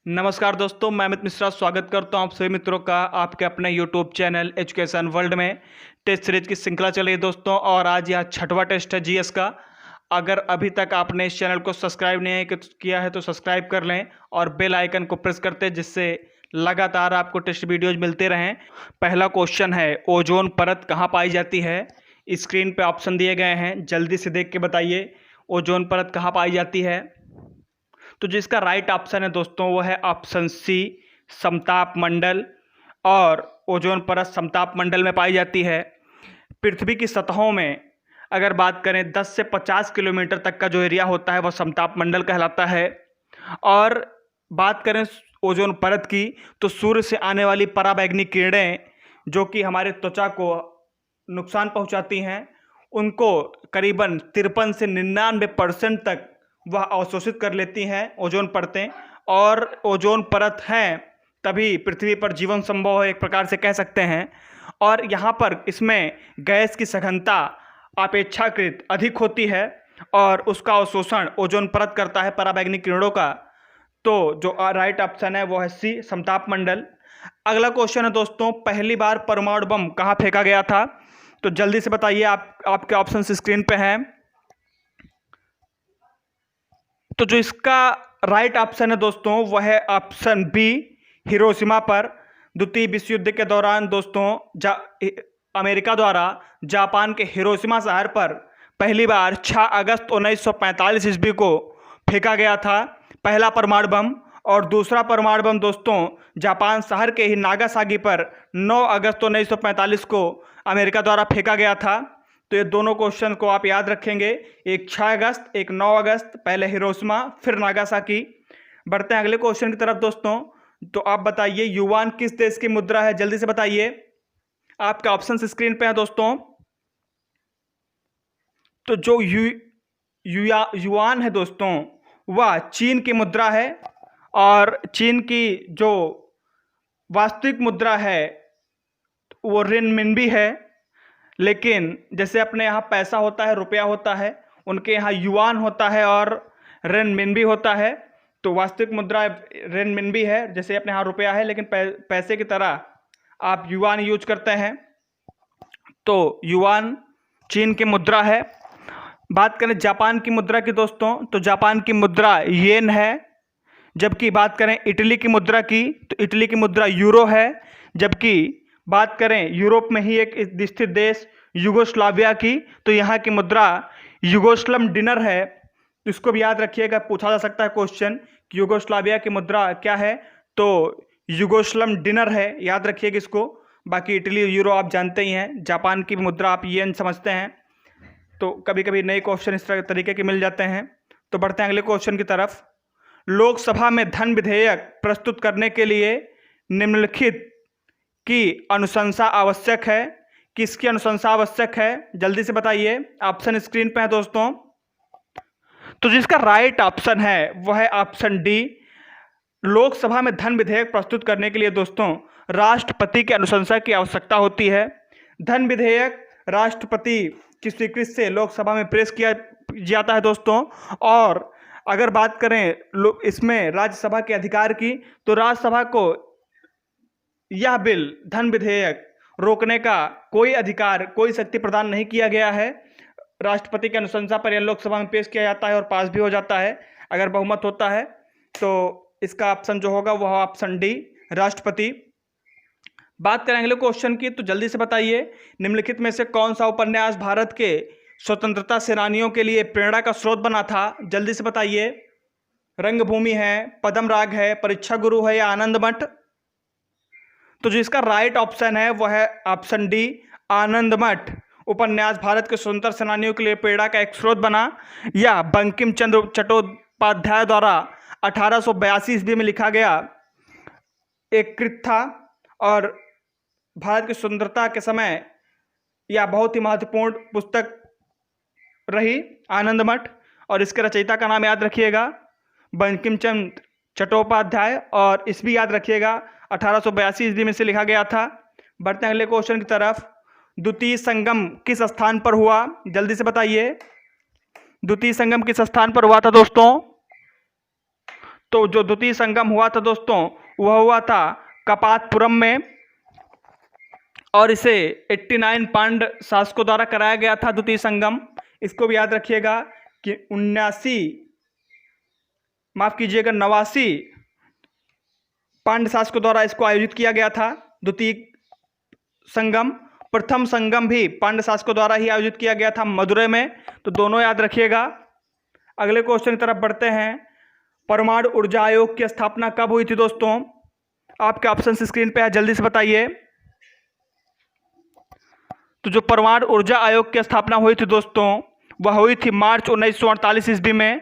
नमस्कार दोस्तों, मैं अमित मिश्रा स्वागत करता हूं आप सभी मित्रों का आपके अपने यूट्यूब चैनल एजुकेशन वर्ल्ड में। टेस्ट सीरीज की श्रृंखला चल रही है दोस्तों, और आज यह छठवां टेस्ट है जीएस का। अगर अभी तक आपने इस चैनल को सब्सक्राइब नहीं किया है तो सब्सक्राइब कर लें और बेल आइकन को प्रेस करते हैं, जिससे लगातार आपको टेस्ट वीडियोज मिलते रहें। पहला क्वेश्चन है, ओजोन परत कहाँ पाई जाती है? स्क्रीन पे ऑप्शन दिए गए हैं, जल्दी से देख के बताइए ओजोन परत कहाँ पाई जाती है। तो जिसका राइट ऑप्शन है दोस्तों वो है ऑप्शन सी, समताप मंडल। और ओजोन परत समताप मंडल में पाई जाती है। पृथ्वी की सतहों में अगर बात करें 10 से 50 किलोमीटर तक का जो एरिया होता है वह समताप मंडल कहलाता है। और बात करें ओजोन परत की तो सूर्य से आने वाली पराबैंगनी किरणें जो कि हमारे त्वचा को नुकसान पहुंचाती हैं, उनको करीबन 53 से 99% तक वह अवशोषित कर लेती हैं ओजोन परतें। और ओजोन परत हैं तभी पृथ्वी पर जीवन संभव है, एक प्रकार से कह सकते हैं। और यहाँ पर इसमें गैस की सघनता अपेक्षाकृत अधिक होती है और उसका अवशोषण ओजोन परत करता है पराबैंगनी किरणों का। तो जो राइट ऑप्शन है वो है सी, समताप मंडल। अगला क्वेश्चन है दोस्तों, पहली बार परमाणु बम कहाँ फेंका गया था? तो जल्दी से बताइए, आपके ऑप्शन स्क्रीन पे हैं। तो जो इसका राइट ऑप्शन है दोस्तों वह है ऑप्शन बी, हिरोशिमा पर। द्वितीय विश्व युद्ध के दौरान दोस्तों अमेरिका द्वारा जापान के हिरोशिमा शहर पर पहली बार 6 अगस्त 1945 ईस्वी को फेंका गया था पहला परमाणु बम। और दूसरा परमाणु बम दोस्तों जापान शहर के ही नागासाकी पर 9 अगस्त 1945 को अमेरिका द्वारा फेंका गया था। तो ये दोनों क्वेश्चन को आप याद रखेंगे, एक 6 अगस्त, एक 9 अगस्त, पहले हिरोशिमा फिर नागासाकी। बढ़ते हैं अगले क्वेश्चन की तरफ दोस्तों। तो आप बताइए युआन किस देश की मुद्रा है? जल्दी से बताइए, आपका ऑप्शन स्क्रीन पे है दोस्तों। तो जो युआन है दोस्तों वह चीन की मुद्रा है। और चीन की जो वास्तविक मुद्रा है वो रेनमिनबी है। लेकिन जैसे अपने यहाँ पैसा होता है, रुपया होता है, उनके यहाँ युआन होता है और रेनमिनबी होता है। तो वास्तविक मुद्रा रेनमिनबी है, जैसे अपने यहाँ रुपया है लेकिन पैसे की तरह आप युआन यूज करते हैं। तो युआन चीन की मुद्रा है। बात करें जापान की मुद्रा की दोस्तों, तो जापान की मुद्रा येन है। जबकि बात करें इटली की मुद्रा की तो इटली की मुद्रा यूरो है। जबकि बात करें यूरोप में ही एक स्थित देश युगोस्लाविया की, तो यहाँ की मुद्रा युगोस्लम डिनर है। तो इसको भी याद रखिएगा, पूछा जा सकता है क्वेश्चन कि युगोस्लाविया की मुद्रा क्या है, तो युगोस्लम डिनर है, याद रखिएगा इसको। बाकी इटली यूरो आप जानते ही हैं, जापान की मुद्रा आप येन समझते हैं। तो कभी कभी नए क्वेश्चन इस तरह तरीके के मिल जाते हैं। तो बढ़ते हैं अगले क्वेश्चन की तरफ। लोकसभा में धन विधेयक प्रस्तुत करने के लिए निम्नलिखित की अनुशंसा आवश्यक है। किसकी अनुशंसा आवश्यक है? जल्दी से बताइए, ऑप्शन स्क्रीन पे है दोस्तों। तो जिसका राइट ऑप्शन है वह है ऑप्शन डी, लोकसभा में धन विधेयक प्रस्तुत करने के लिए दोस्तों राष्ट्रपति की अनुशंसा की आवश्यकता होती है। धन विधेयक राष्ट्रपति की स्वीकृति से लोकसभा में पेश किया जाता है दोस्तों। और अगर बात करें इसमें राज्यसभा के अधिकार की, तो राज्यसभा को यह बिल धन विधेयक रोकने का कोई अधिकार, कोई शक्ति प्रदान नहीं किया गया है। राष्ट्रपति की अनुशंसा पर यह लोकसभा में पेश किया जाता है और पास भी हो जाता है अगर बहुमत होता है। तो इसका ऑप्शन जो होगा वह ऑप्शन डी, राष्ट्रपति। बात करें अगले क्वेश्चन की, तो जल्दी से बताइए निम्नलिखित में से कौन सा उपन्यास भारत के स्वतंत्रता सेनानियों के लिए प्रेरणा का स्रोत बना था? जल्दी से बताइए, रंगभूमि है, पद्म राग है, परीक्षा गुरु है या आनंद मठ? तो जिसका राइट ऑप्शन है वह है ऑप्शन डी, आनंद मठ उपन्यास भारत के स्वतंत्रता सेनानियों के लिए प्रेरणा का एक स्रोत बना। या बंकिम चंद्र चट्टोपाध्याय द्वारा 1882 ईस्वी में लिखा गया एक कृत था और भारत की स्वतंत्रता के समय यह बहुत ही महत्वपूर्ण पुस्तक रही, आनंद मठ। और इसके रचयिता का नाम याद रखिएगा, बंकिम चंद्र चट्टोपाध्याय, और ईस्वी याद रखिएगा 1882 ईस्वी में से लिखा गया था। बढ़ते हैं अगले क्वेश्चन की तरफ। द्वितीय संगम किस स्थान पर हुआ? जल्दी से बताइए, द्वितीय संगम किस स्थान पर हुआ था दोस्तों? तो जो द्वितीय संगम हुआ था दोस्तों वह हुआ था कपातपुरम में, और इसे 89 पांड शासकों द्वारा कराया गया था द्वितीय संगम। इसको भी याद रखिएगा कि 89 पांड शासकों द्वारा इसको आयोजित किया गया था द्वितीय संगम। प्रथम संगम भी पांड शासकों द्वारा ही आयोजित किया गया था मदुरै में, तो दोनों याद रखिएगा। अगले क्वेश्चन की तरफ बढ़ते हैं। परमाणु ऊर्जा आयोग की स्थापना कब हुई थी दोस्तों? आपके ऑप्शन स्क्रीन पे है, जल्दी से बताइए। तो जो परमाणु ऊर्जा आयोग की स्थापना हुई थी दोस्तों वह हुई थी मार्च 1948 ईस्वी में।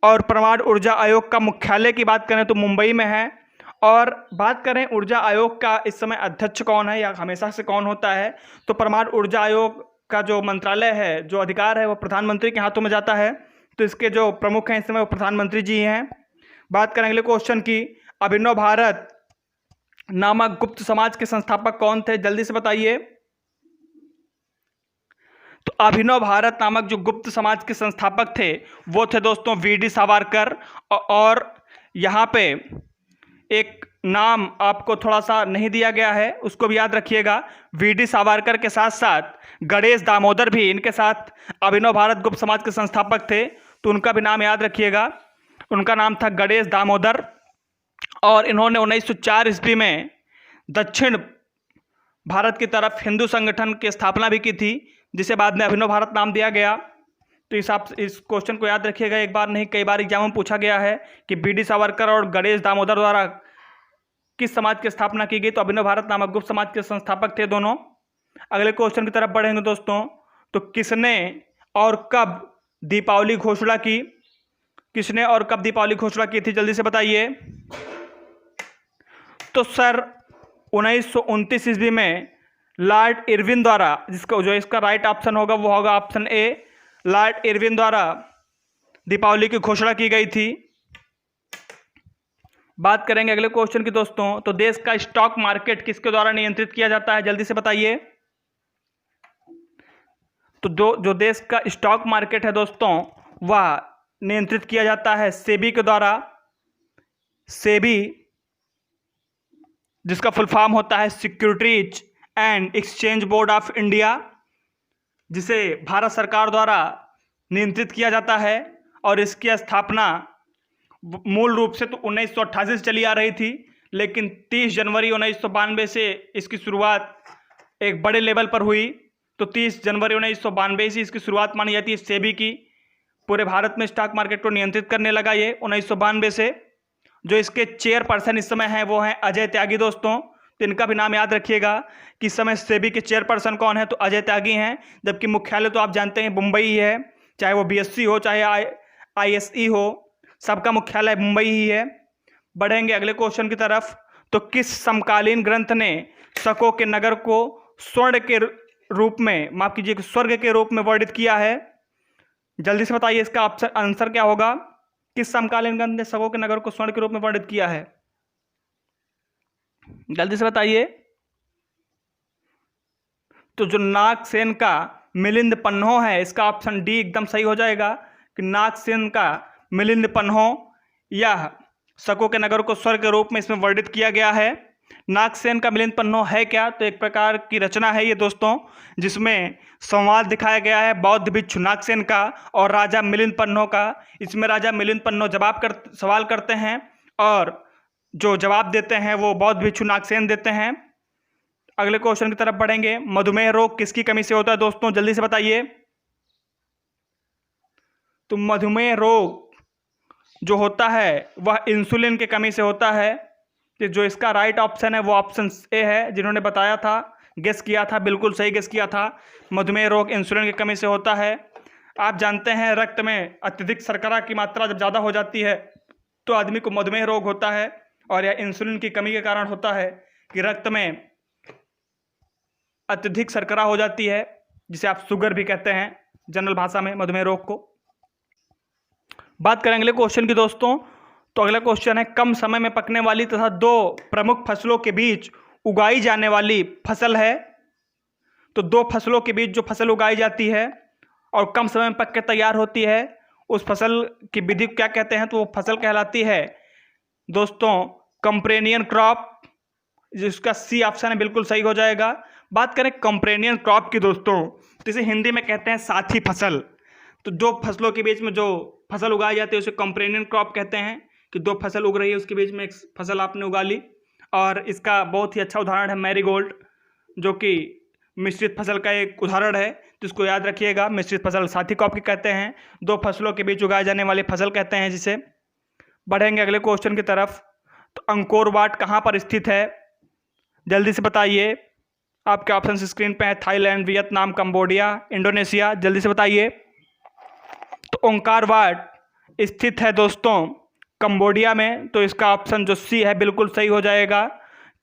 और परमाणु ऊर्जा आयोग का मुख्यालय की बात करें तो मुंबई में है। और बात करें ऊर्जा आयोग का इस समय अध्यक्ष कौन है या हमेशा से कौन होता है, तो परमाणु ऊर्जा आयोग का जो मंत्रालय है, जो अधिकार है, वो प्रधानमंत्री के हाथों में जाता है। तो इसके जो प्रमुख हैं इस समय वो प्रधानमंत्री जी हैं। बात करें अगले क्वेश्चन की, अभिनव भारत नामक गुप्त समाज के संस्थापक कौन थे? जल्दी से बताइए। तो अभिनव भारत नामक जो गुप्त समाज के संस्थापक थे वो थे दोस्तों वीडी सावरकर। और यहाँ पे एक नाम आपको थोड़ा सा नहीं दिया गया है, उसको भी याद रखिएगा। वीडी सावरकर के साथ साथ गणेश दामोदर भी इनके साथ अभिनव भारत गुप्त समाज के संस्थापक थे, तो उनका भी नाम याद रखिएगा। उनका नाम था गणेश दामोदर। और इन्होंने 1904 ईस्वी में दक्षिण भारत की तरफ हिंदू संगठन की स्थापना भी की थी, जिसे बाद में अभिनव भारत नाम दिया गया। तो इस क्वेश्चन को याद रखिएगा, एक बार नहीं कई बार एग्जाम में पूछा गया है कि वीडी सावरकर और गणेश दामोदर द्वारा किस समाज की स्थापना की गई, तो अभिनव भारत नामक गुप्त समाज के संस्थापक थे दोनों। अगले क्वेश्चन की तरफ बढ़ेंगे दोस्तों। तो किसने और कब दीपावली घोषणा की? किसने और कब दीपावली घोषणा की थी? जल्दी से बताइए। तो सर 1929 ईस्वी में लॉर्ड इरविन द्वारा, जिसको जो इसका राइट ऑप्शन होगा वो होगा ऑप्शन ए, लॉर्ड इरविन द्वारा दीपावली की घोषणा की गई थी। बात करेंगे अगले क्वेश्चन की दोस्तों। तो देश का स्टॉक मार्केट किसके द्वारा नियंत्रित किया जाता है? जल्दी से बताइए। तो जो देश का स्टॉक मार्केट है दोस्तों वह नियंत्रित किया जाता है सेबी के द्वारा। सेबी जिसका फुल फॉर्म होता है securities and exchange board of India, जिसे भारत सरकार द्वारा नियंत्रित किया जाता है। और इसकी स्थापना मूल रूप से तो 1988 से चली आ रही थी, लेकिन 30 जनवरी 1992 से इसकी शुरुआत एक बड़े लेवल पर हुई। तो 30 जनवरी 1992 से इसकी शुरुआत मानी जाती है सेबी की। पूरे भारत में स्टॉक मार्केट को नियंत्रित करने लगा ये 1992 से। जो इसके चेयरपर्सन इस समय हैं वो हैं अजय त्यागी दोस्तों। तो इनका भी नाम याद रखिएगा कि इस समय सेबी के चेयरपर्सन कौन है, तो अजय त्यागी हैं। जबकि मुख्यालय तो आप जानते हैं मुंबई ही है, चाहे वो बीएससी हो चाहे आईएसई हो, सबका मुख्यालय मुंबई ही है। बढ़ेंगे अगले क्वेश्चन की तरफ। तो किस समकालीन ग्रंथ ने शकों के नगर को स्वर्ण के रूप में, माफ कीजिए, स्वर्ग के रूप में वर्णित किया है? जल्दी से बताइए, इसका आंसर क्या होगा? किस समकालीन ग्रंथ ने शकों के नगर को स्वर्ण के रूप में वर्णित किया है? जल्दी से बताइए। तो जो नागसेन का मिलिंद पन्हो है, इसका ऑप्शन डी एकदम सही हो जाएगा कि नागसेन का मिलिंद पन्हो यह शकों के नगर को स्वर्ग के रूप में इसमें वर्णित किया गया है। नागसेन का मिलिंद पन्हो है क्या? तो एक प्रकार की रचना है ये दोस्तों, जिसमें संवाद दिखाया गया है बौद्ध भिक्षु नागसेन का और राजा मिलिंद पन्हो का। इसमें राजा मिलिंद पन्हो सवाल करते हैं और जो जवाब देते हैं वो बौद्ध भिक्षु नागसेन देते हैं। अगले क्वेश्चन की तरफ बढ़ेंगे। मधुमेह रोग किसकी कमी से होता है दोस्तों? जल्दी से बताइए। तो मधुमेह रोग जो होता है वह इंसुलिन की कमी से होता है। तो जो इसका राइट ऑप्शन है वो ऑप्शन ए है। जिन्होंने बताया था, गेस किया था, बिल्कुल सही गेस किया था। मधुमेह रोग इंसुलिन की कमी से होता है। आप जानते हैं रक्त में अत्यधिक शर्करा की मात्रा जब ज़्यादा हो जाती है तो आदमी को मधुमेह रोग होता है, और यह इंसुलिन की कमी के कारण होता है कि रक्त में अत्यधिक शर्करा हो जाती है, जिसे आप शुगर भी कहते हैं जनरल भाषा में, मधुमेह रोग को। बात करें अगले क्वेश्चन की दोस्तों। तो अगला क्वेश्चन है, कम समय में पकने वाली तथा दो प्रमुख फसलों के बीच उगाई जाने वाली फसल है। तो दो फसलों के बीच जो फसल उगाई जाती है और कम समय में पक के तैयार होती है, उस फसल की विधि क्या कहते हैं? तो वो फसल कहलाती है दोस्तों कंप्रेनियन क्रॉप, जिसका सी ऑप्शन है बिल्कुल सही हो जाएगा। बात करें कंप्रेनियन क्रॉप की दोस्तों, तो इसे हिंदी में कहते हैं साथी फसल। तो दो फसलों के बीच में जो फसल उगाई जाती है उसे कंप्रेनियन क्रॉप कहते हैं, कि दो फसल उग रही है उसके बीच में एक फसल आपने उगा ली। और इसका बहुत ही अच्छा उदाहरण है मैरीगोल्ड, जो कि मिश्रित फसल का एक उदाहरण है, तो इसको याद रखिएगा। मिश्रित फसल साथी क्रॉप की कहते हैं, दो फसलों के बीच उगाए जाने वाली फसल कहते हैं जिसे। बढ़ेंगे अगले क्वेश्चन की तरफ। तो अंकोर वाट कहाँ पर स्थित है, जल्दी से बताइए। आपके ऑप्शन स्क्रीन पे है, थाईलैंड, वियतनाम, कंबोडिया, इंडोनेशिया। जल्दी से बताइए। तो ओंकार वाट स्थित है दोस्तों कंबोडिया में, तो इसका ऑप्शन जो सी है बिल्कुल सही हो जाएगा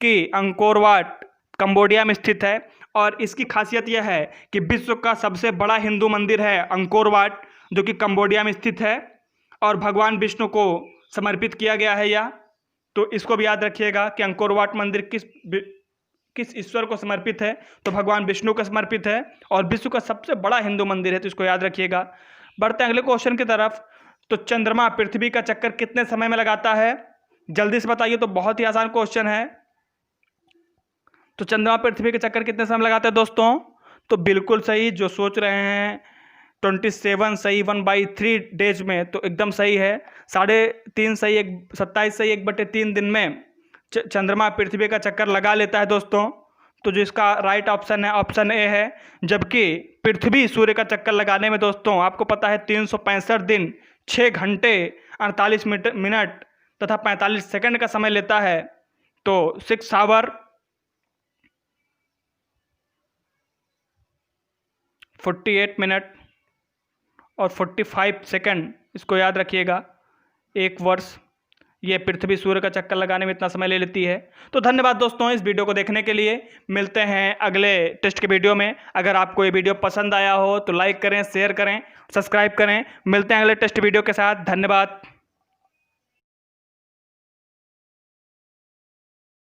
कि अंकोर वाट कंबोडिया में स्थित है। और इसकी खासियत यह है कि विश्व का सबसे बड़ा हिंदू मंदिर है अंकोर वाट, जो कि कंबोडिया में स्थित है और भगवान विष्णु को समर्पित किया गया है यह। तो इसको भी याद रखिएगा कि अंकोर वाट मंदिर किस ईश्वर को समर्पित है, तो भगवान विष्णु को समर्पित है और विश्व का सबसे बड़ा हिंदू मंदिर है, तो इसको याद रखिएगा। बढ़ते हैं अगले क्वेश्चन की तरफ। तो चंद्रमा पृथ्वी का चक्कर कितने समय में लगाता है, जल्दी से बताइए। तो बहुत ही आसान क्वेश्चन है। तो चंद्रमा पृथ्वी के चक्कर कितने समय लगाता है दोस्तों, तो बिल्कुल सही, जो सोच रहे हैं 27 सही 1/3 डेज में, तो एकदम सही है। 3.5 सही 27 सही 1/3 दिन में चंद्रमा पृथ्वी का चक्कर लगा लेता है दोस्तों। तो जो इसका राइट ऑप्शन है ऑप्शन ए है। जबकि पृथ्वी सूर्य का चक्कर लगाने में दोस्तों आपको पता है 365 दिन 6 घंटे 48 मिनट तथा 45 सेकंड का समय लेता है। तो 6 आवर 48 मिनट और 45 सेकंड, इसको याद रखिएगा। एक वर्ष ये पृथ्वी सूर्य का चक्कर लगाने में इतना समय ले लेती है। तो धन्यवाद दोस्तों इस वीडियो को देखने के लिए। मिलते हैं अगले टेस्ट के वीडियो में। अगर आपको ये वीडियो पसंद आया हो तो लाइक करें, शेयर करें, सब्सक्राइब करें। मिलते हैं अगले टेस्ट वीडियो के साथ। धन्यवाद।